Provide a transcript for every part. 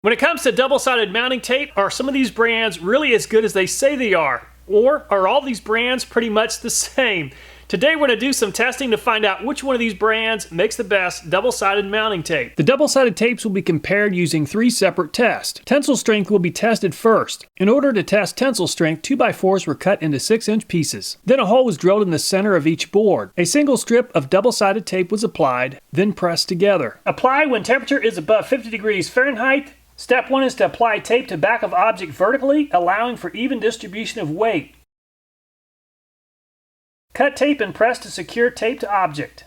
When it comes to double-sided mounting tape, are some of these brands really as good as they say they are? Or are all these brands pretty much the same? Today we're going to do some testing to find out which one of these brands makes the best double-sided mounting tape. The double-sided tapes will be compared using 3 separate tests. Tensile strength will be tested first. In order to test tensile strength, 2x4s were cut into 6-inch pieces. Then a hole was drilled in the center of each board. A single strip of double-sided tape was applied, then pressed together. Apply when temperature is above 50 degrees Fahrenheit. Step 1 is to apply tape to back of object vertically, allowing for even distribution of weight. Cut tape and press to secure tape to object.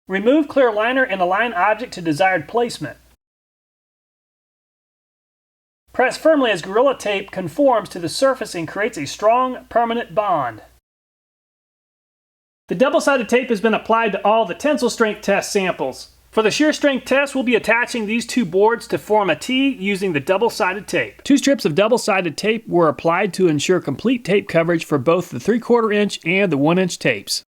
Remove clear liner and align object to desired placement. Press firmly as Gorilla Tape conforms to the surface and creates a strong, permanent bond. The double-sided tape has been applied to all the tensile strength test samples. For the shear strength test, we'll be attaching these 2 boards to form a T using the double-sided tape. 2 strips of double-sided tape were applied to ensure complete tape coverage for both the 3/4 inch and the 1-inch tapes.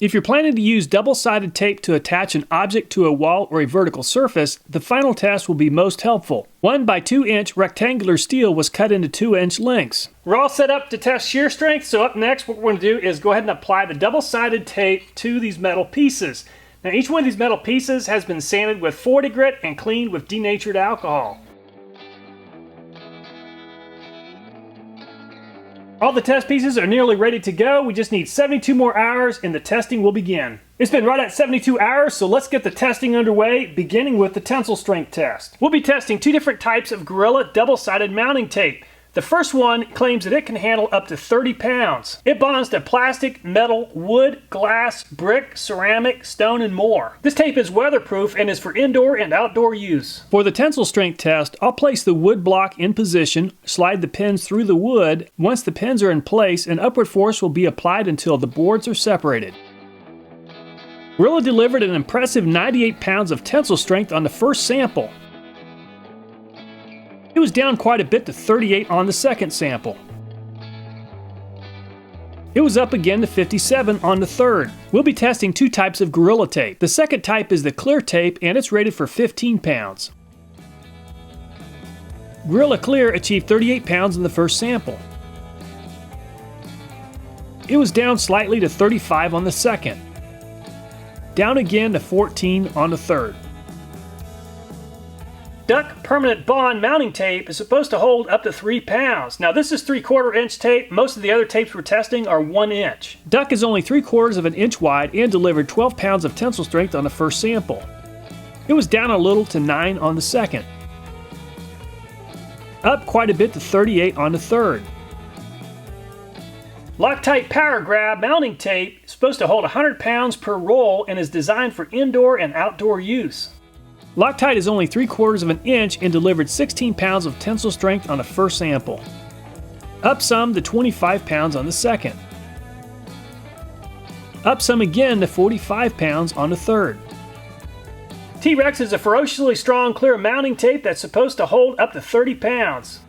If you're planning to use double-sided tape to attach an object to a wall or a vertical surface, the final test will be most helpful. 1 by 2 inch rectangular steel was cut into 2-inch lengths. We're all set up to test shear strength, so up next what we're going to do is go ahead and apply the double-sided tape to these metal pieces. Now each one of these metal pieces has been sanded with 40 grit and cleaned with denatured alcohol. All the test pieces are nearly ready to go. We just need 72 more hours and the testing will begin. It's been right at 72 hours, so let's get the testing underway, beginning with the tensile strength test. We'll be testing 2 different types of Gorilla double-sided mounting tape. The first one claims that it can handle up to 30 pounds. It bonds to plastic, metal, wood, glass, brick, ceramic, stone, and more. This tape is weatherproof and is for indoor and outdoor use. For the tensile strength test, I'll place the wood block in position, slide the pins through the wood. Once the pins are in place, an upward force will be applied until the boards are separated. Gorilla delivered an impressive 98 pounds of tensile strength on the first sample. It was down quite a bit to 38 on the second sample. It was up again to 57 on the third. We'll be testing 2 types of Gorilla tape. The second type is the clear tape and it's rated for 15 pounds. Gorilla Clear achieved 38 pounds in the first sample. It was down slightly to 35 on the second. Down again to 14 on the third. Duck Permanent Bond mounting tape is supposed to hold up to 3 pounds. Now this is 3/4 inch tape. Most of the other tapes we're testing are 1 inch. Duck is only 3/4 of an inch wide and delivered 12 pounds of tensile strength on the first sample. It was down a little to 9 on the second. Up quite a bit to 38 on the third. Loctite Power Grab mounting tape is supposed to hold 100 pounds per roll and is designed for indoor and outdoor use. Loctite is only 3/4 of an inch and delivered 16 pounds of tensile strength on the first sample. Up some to 25 pounds on the second. Up some again to 45 pounds on the third. T-Rex is a ferociously strong clear mounting tape that's supposed to hold up to 30 pounds.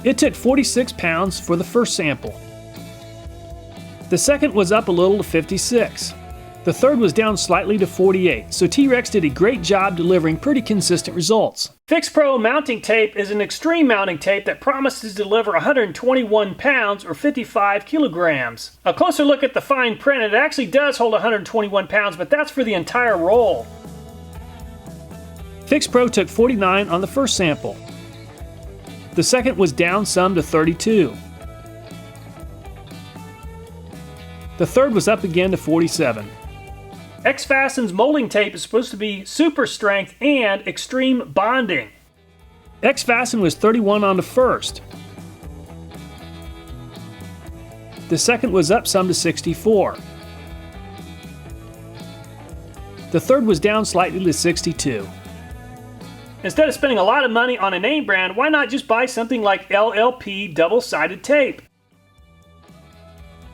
It took 46 pounds for the first sample. The second was up a little to 56. The third was down slightly to 48, so T-Rex did a great job delivering pretty consistent results. Fix Pro mounting tape is an extreme mounting tape that promises to deliver 121 pounds or 55 kilograms. A closer look at the fine print, it actually does hold 121 pounds, but that's for the entire roll. Fix Pro took 49 on the first sample. The second was down some to 32. The third was up again to 47. X-Fasten's molding tape is supposed to be super strength and extreme bonding. X-Fasten was 31 on the first. The second was up some to 64. The third was down slightly to 62. Instead of spending a lot of money on a name brand, why not just buy something like LLP double-sided tape?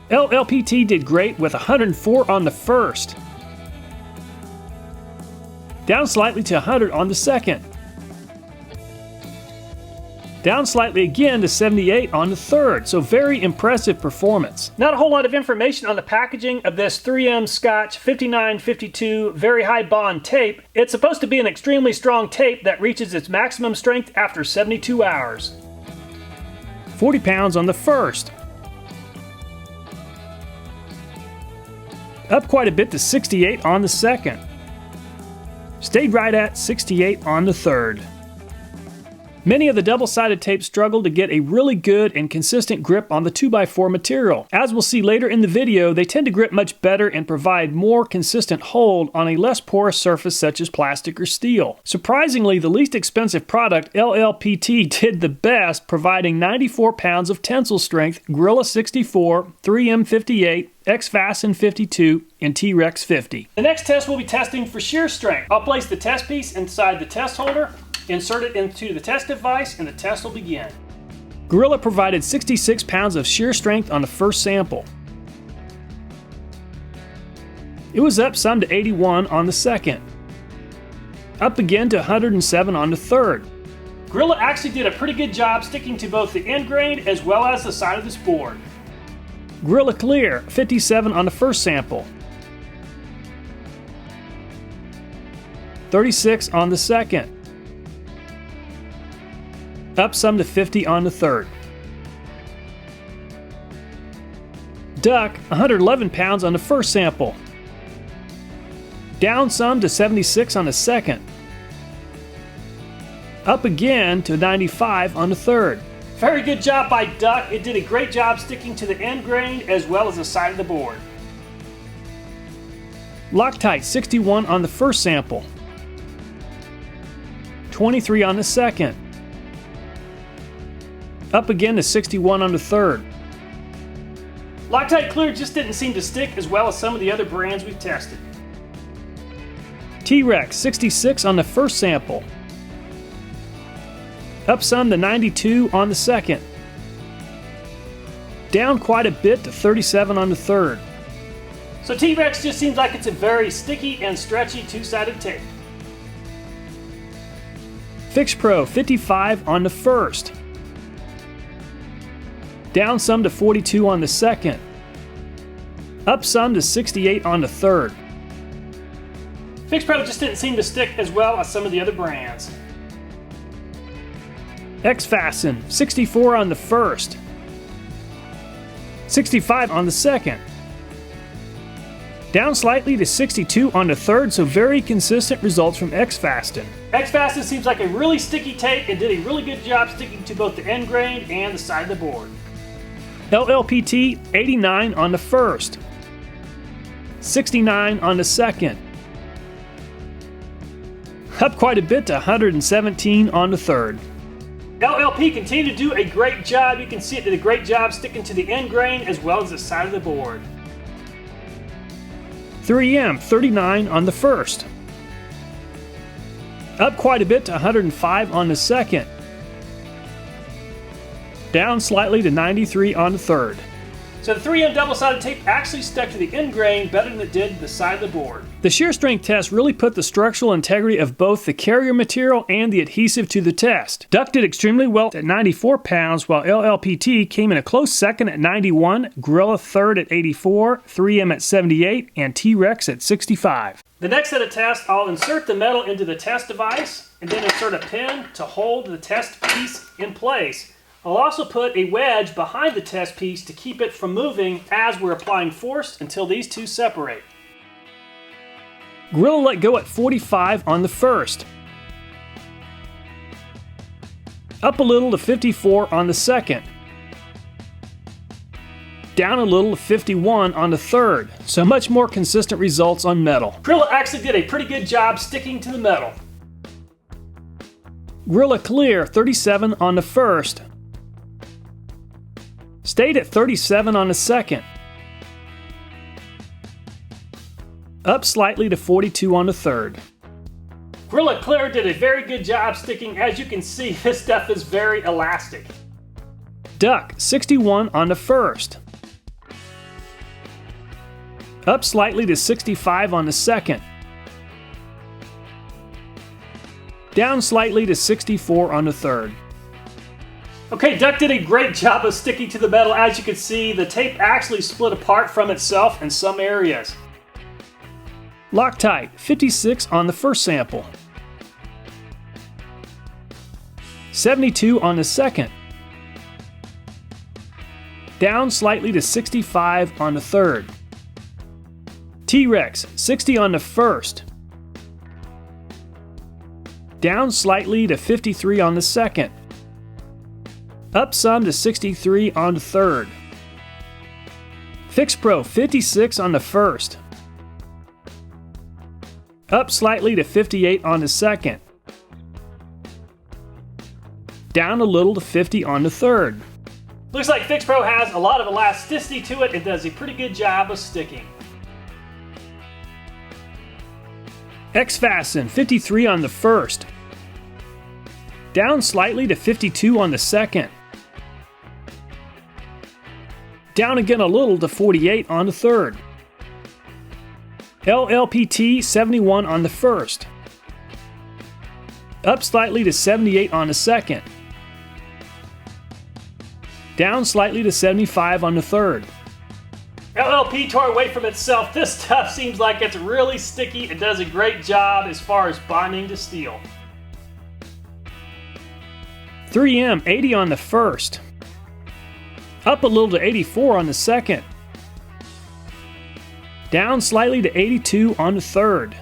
LLPT did great with 104 on the first. Down slightly to 100 on the second. Down slightly again to 78 on the third, so very impressive performance. Not a whole lot of information on the packaging of this 3M Scotch 5952 very high bond tape. It's supposed to be an extremely strong tape that reaches its maximum strength after 72 hours. 40 pounds on the first. Up quite a bit to 68 on the second. Stayed right at 68 on the third. Many of the double-sided tapes struggle to get a really good and consistent grip on the 2x4 material. As we'll see later in the video, they tend to grip much better and provide more consistent hold on a less porous surface such as plastic or steel. Surprisingly, the least expensive product, LLPT, did the best, providing 94 pounds of tensile strength, Gorilla 64, 3M 58, X-Fasten 52, and T-Rex 50. The next test we'll be testing for shear strength. I'll place the test piece inside the test holder, insert it into the test device, and the test will begin. Gorilla provided 66 pounds of shear strength on the first sample. It was up some to 81 on the second. Up again to 107 on the third. Gorilla actually did a pretty good job sticking to both the end grain as well as the side of this board. Gorilla Clear, 57 on the first sample. 36 on the second. Up some to 50 on the third. Duck, 111 pounds on the first sample. Down some to 76 on the second. Up again to 95 on the third. Very good job by Duck. It did a great job sticking to the end grain as well as the side of the board. Loctite, 61 on the first sample. 23 on the second. Up again to 61 on the third. Loctite Clear just didn't seem to stick as well as some of the other brands we've tested. T-Rex, 66 on the first sample. Up some to 92 on the second. Down quite a bit to 37 on the third. So T-Rex just seems like it's a very sticky and stretchy two-sided tape. Fix Pro, 55 on the first. Down some to 42 on the second. Up some to 68 on the third. Fix Pro just didn't seem to stick as well as some of the other brands. X-Fasten, 64 on the first. 65 on the second. Down slightly to 62 on the third, so very consistent results from X-Fasten. X-Fasten seems like a really sticky tape and did a really good job sticking to both the end grain and the side of the board. LLPT, 89 on the first. 69 on the second. Up quite a bit to 117 on the third. LLP continued to do a great job. You can see it did a great job sticking to the end grain as well as the side of the board. 3M, 39 on the first. Up quite a bit to 105 on the second. Down slightly to 93 on the third. So the 3M double-sided tape actually stuck to the end grain better than it did the side of the board. The shear strength test really put the structural integrity of both the carrier material and the adhesive to the test. Duck did extremely well at 94 pounds, while LLPT came in a close second at 91, Gorilla third at 84, 3M at 78, and T-Rex at 65. The next set of tests, I'll insert the metal into the test device and then insert a pin to hold the test piece in place. I'll also put a wedge behind the test piece to keep it from moving as we're applying force until these two separate. Gorilla let go at 45 on the first. Up a little to 54 on the second. Down a little to 51 on the third, so much more consistent results on metal. Gorilla actually did a pretty good job sticking to the metal. Gorilla Clear, 37 on the first. Stayed at 37 on the second. Up slightly to 42 on the third. Gorilla Clear did a very good job sticking. As you can see, this stuff is very elastic. Duck, 61 on the first. Up slightly to 65 on the second. Down slightly to 64 on the third. Okay, Duck did a great job of sticking to the metal. As you can see, the tape actually split apart from itself in some areas. Loctite, 56 on the first sample. 72 on the second. Down slightly to 65 on the third. T-Rex, 60 on the first. Down slightly to 53 on the second. Up some to 63 on the third. Fix Pro, 56 on the first. Up slightly to 58 on the second. Down a little to 50 on the third. Looks like Fix Pro has a lot of elasticity to it. It does a pretty good job of sticking. X-Fasten, 53 on the first. Down slightly to 52 on the second. Down again a little to 48 on the third. LLPT, 71 on the first. Up slightly to 78 on the second. Down slightly to 75 on the third. LLP tore away from itself. This stuff seems like it's really sticky. It does a great job as far as bonding to steel. 3M, 80 on the first. Up a little to 84 on the second. Down slightly to 82 on the third.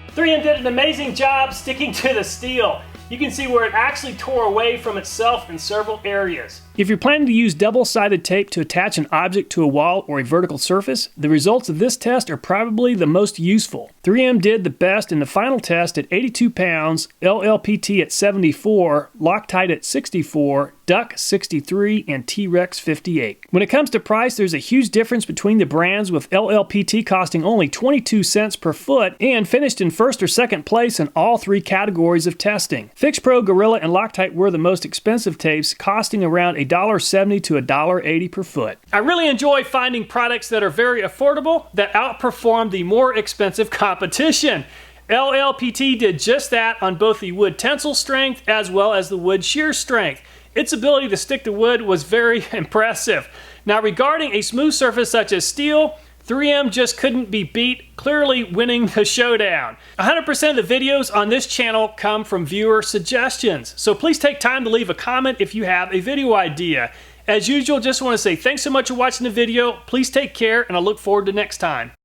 3M did an amazing job sticking to the steel. You can see where it actually tore away from itself in several areas. If you're planning to use double-sided tape to attach an object to a wall or a vertical surface, the results of this test are probably the most useful. 3M did the best in the final test at 82 pounds, LLPT at 74, Loctite at 64, Duck 63, and T-Rex 58. When it comes to price, there's a huge difference between the brands, with LLPT costing only 22 cents per foot and finished in first or second place in all three categories of testing. Fix Pro, Gorilla, and Loctite were the most expensive tapes, costing around $1.70 to $1.80 per foot. I really enjoy finding products that are very affordable that outperform the more expensive competition. LLPT did just that on both the wood tensile strength as well as the wood shear strength. Its ability to stick to wood was very impressive. Now, regarding a smooth surface such as steel, 3M just couldn't be beat, clearly winning the showdown. 100% of the videos on this channel come from viewer suggestions, so please take time to leave a comment if you have a video idea. As usual, just want to say thanks so much for watching the video. Please take care, and I look forward to next time.